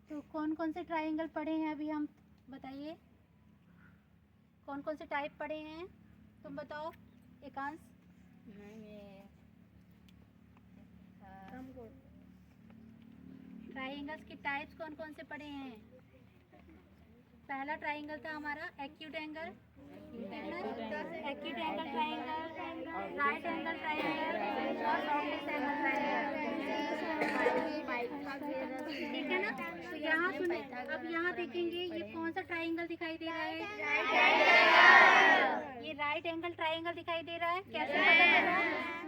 तो कौन कौन से ट्राइंगल पढ़े हैं अभी हम, बताइए कौन कौन से टाइप पढ़े हैं, तुम बताओ एकांश। ट्राइंगल्स की टाइप्स कौन कौन से पढ़े हैं? पहला ट्राइंगल था हमारा acute angle, acute angle triangle, right angle triangle और ऑब्लिक एंगल ट्राइंगल, ठीक है ना। तो यहाँ सुनिए, अब यहाँ देखेंगे ये कौन सा ट्राइंगल दिखाई दे रहा है, ये राइट एंगल ट्राइंगल दिखाई दे रहा है। कैसे पता चला?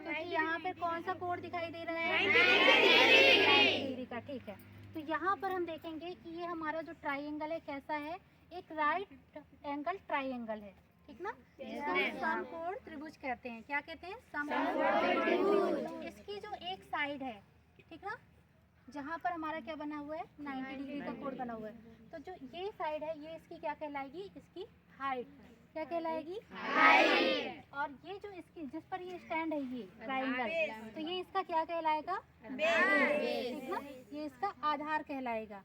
क्योंकि यहाँ पे कौन सा कोड दिखाई दे रहा है, 90 डिग्री का, ठीक है। तो यहाँ पर हम देखेंगे कि ये हमारा जो ट्राइंगल है कैसा है, एक राइट एंगल ट्राइंगल है, ठीक ना, जिसको हम समकोण त्रिभुज कहते हैं। क्या कहते हैं? समकोण त्रिभुज। इसकी जो एक साइड है, ठीक ना, जहाँ पर हमारा क्या बना हुआ है, 90 डिग्री का कोण बना हुआ है, तो जो ये साइड है ये इसकी क्या कहलाएगी, इसकी हाइट। क्या कहलाएगी? हाइट। और ये जो इसकी जिस पर ये स्टैंड है ये ट्राइंगल, तो ये इसका क्या कहलाएगा, बेस, ठीक ना, ये इसका आधार कहलाएगा।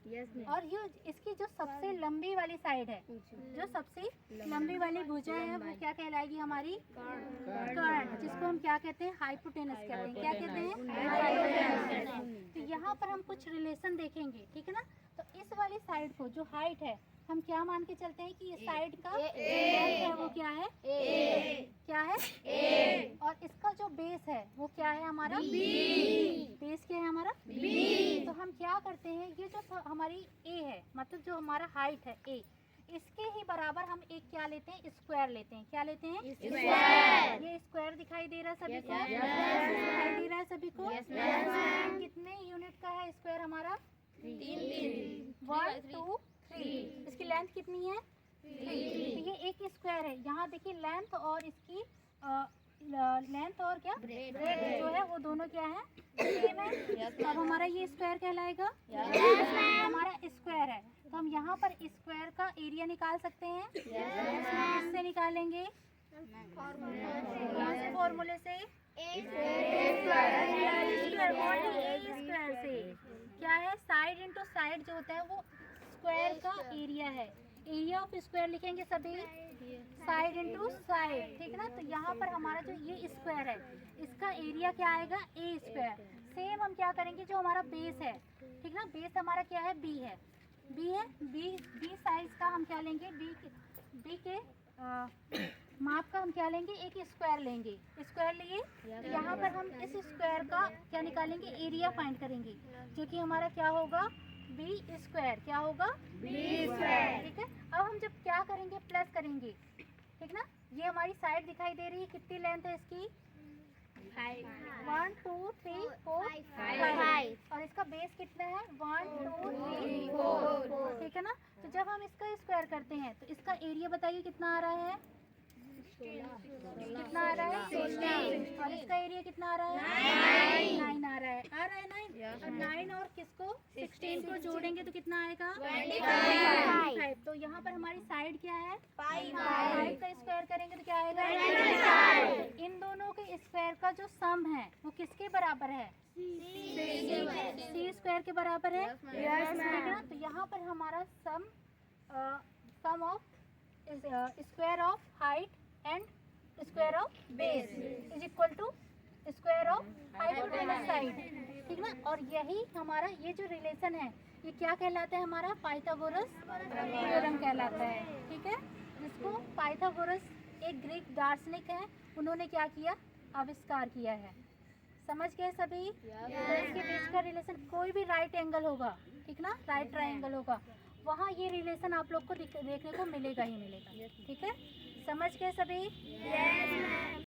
और ये इसकी जो सबसे लंबी वाली साइड है, जो सबसे लंबी वाली भुजा है, वो क्या कहलाएगी, हमारी कर्ण, जिसको हम क्या कहते हैं, हाइपोटेनस कहते हैं। क्या कहते हैं? हाइपोटेनस। तो यहाँ पर हम कुछ रिलेशन देखेंगे, ठीक है ना। तो इस वाली साइड को जो हाइट है हम क्या मान के चलते हैं कि ये साइड का लेंथ है वो क्या है, क्या है, और इसका जो बेस है वो क्या है, हमारा बेस क्या है, हमारा बी। तो हम क्या करते हैं, ये जो हमारी ए है, मतलब जो हमारा हाइट है ए, इसके ही बराबर हम एक क्या लेते हैं, स्क्वायर लेते हैं। क्या लेते हैं? स्क्वायर। ये स्क्वायर दिखाई दे रहा है सभी को? दिखाई दे रहा है सभी को? कितने यूनिट का है स्क्वायर हमारा? 1 2 3। इसकी लेंथ कितनी है? 3। तो ये एक स्क्वायर है। यहाँ देखिए लेंथ और इसकी लेंथ और क्या ब्रेड जो है वो दोनों क्या है, सेम है। तो अब हमारा ये स्क्वायर कहलाएगा, हमारा स्क्वायर है। तो हम यहाँ पर स्क्वायर का एरिया निकाल सकते हैं। किससे निकालेंगे? फॉर्मूले से, स्क्वायर से। क्या है? साइड इंटू साइड जो होता है वो स्क्वायर का एरिया है। एरिया ऑफ स्क्वायर लिखेंगे सभी, साइड इंटू साइड, ठीक ना। तो यहाँ पर हमारा जो ये स्क्वायर है इसका एरिया क्या आएगा, ए स्क्वायर। सेम हम क्या करेंगे, जो हमारा बेस है, ठीक ना, बेस हमारा क्या है, बी है, बी है, बी साइज का हम क्या लेंगे, बी के माप का हम क्या लेंगे, एक स्क्वायर लेंगे। स्क्वायर लिए तो यहाँ पर हम इस स्क्वायर का क्या निकालेंगे, एरिया फाइंड करेंगे, जो कि हमारा क्या होगा, बी स्क्वायर। क्या होगा? बी स्क्वायर, ठीक है। अब हम जब क्या करेंगे, प्लस करेंगे, ठीक ना। ये हमारी साइड दिखाई दे रही है, कितनी लेंथ है इसकी, 1 2 3 4 5, और इसका बेस कितना है, 1 2 3 4, ठीक है ना। तो जब हम इसका स्क्वायर करते हैं तो इसका एरिया बताइए कितना आ रहा है, कितना आ रहा है, 16। और इसका एरिया कितना आ रहा है, 9 आ रहा है, 9। और 9 और किसको, 16 को जोड़ेंगे तो कितना आएगा, 25। तो यहाँ पर हमारी साइड क्या है, 5 का स्क्वायर करेंगे तो क्या आएगा, 25। इन दोनों के स्क्वायर का जो सम है वो किसके बराबर है, सी स्क्वायर के बराबर है, ठीक है ना। तो यहाँ पर हमारा sum of square of height and square of base is equal to square of hypotenuse side, ठीक ना। और यही हमारा ये जो रिलेशन है ये क्या कहलाता है, हमारा पाइथागोरस थ्योरम कहलाता है, ठीक है। जिसको पाइथागोरस एक ग्रीक दार्शनिक है, उन्होंने क्या किया, आविष्कार किया है। समझ गए सभी? तो इसके बीच का रिलेशन, कोई भी राइट एंगल होगा, ठीक ना, राइट ट्राइंगल होगा, वहाँ ये रिलेशन आप लोग को देखने को मिलेगा ही मिलेगा, ठीक है। समझ गए सभी?